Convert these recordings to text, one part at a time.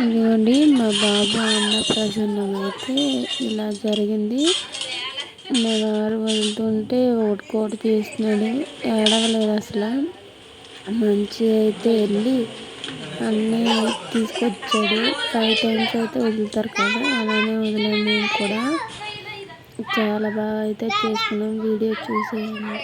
ఇదిగోండి మా బాబు అన్నప్రాసన్నం అయితే ఇలా జరిగింది. మా వారు వెళ్తుంటే ఒకటి చేస్తున్నాడు, ఏడవలేదు అసలు. మంచిగా అయితే వెళ్ళి అన్నీ తీసుకొచ్చాడు. 5 times అయితే వదులుతారు కదా, అలానే వదిలేము. మేము కూడా చాలా బాగా అయితే చేసుకున్నాం. వీడియో చూసేయండి.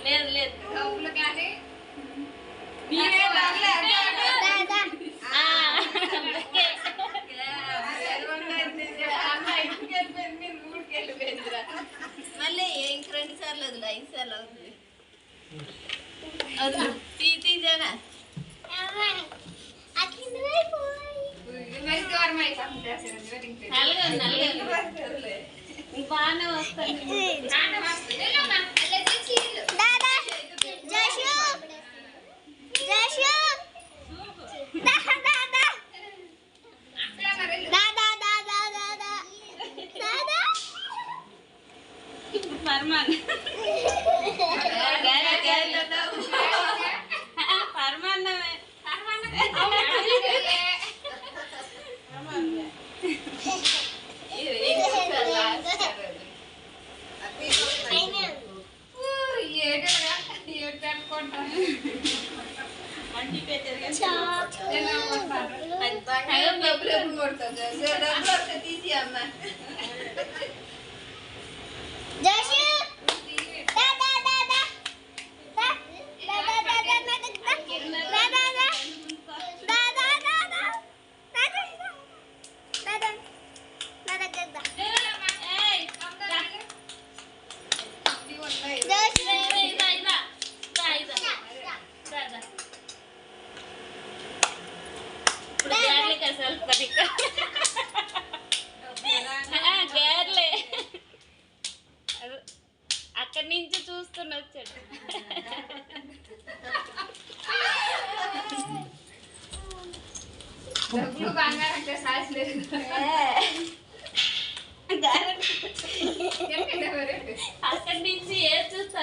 లేదు లేదు కప్పులు కానీ మళ్ళీ ఇంక 2 సార్లు వదిలే 5 సార్లు అవుతుంది. తీజానా బాగానే వస్తాను. పరమాన్ పరమాన్నమే తీసి అమ్మ గేర్లే అక్కడి నుంచి చూస్తున్న వచ్చాడు. అక్కడి నుంచి ఏం చూస్తే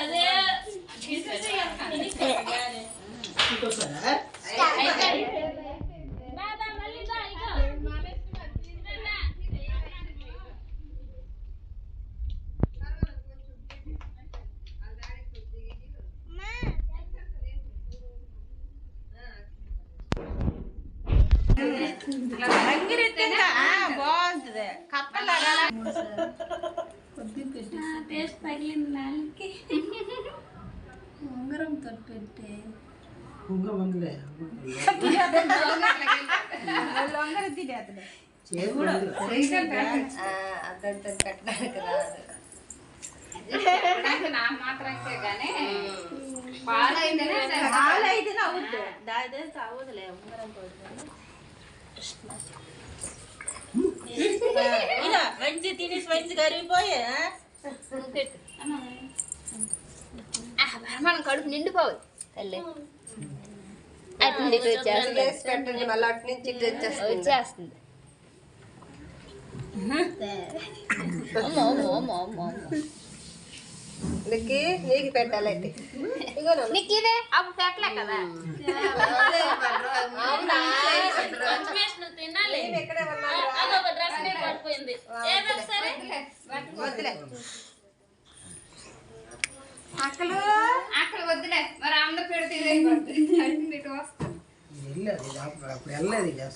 బాగుంటుంది. టేస్ట్ తగిలింది నాలుగుకి. ఉంగరం తోటి పెట్టే ఉంగరం తినేది అదంతా కట్టడానికి రాదు. నా మాత్రమే కానీ పాలైతే అవుద్దు. దాని అవుదులే ఉంగరం తోటి మంచి తినేసి మంచి కరిగిపోయే మనం కడుపు నిండిపోవాలి తల్లి. అటు నుంచి వచ్చేస్తుంది. మళ్ళీ అటు నుంచి వచ్చేస్తుంది. నీకు పెట్టాలంటే నీకు ఇదే అప్పుడు పెట్టలే కదా తినాలి డ్రెస్ మీద పడిపోయింది అక్కడ వద్దులే మరి అందరు పెడితే అప్పుడు వెళ్ళలేదు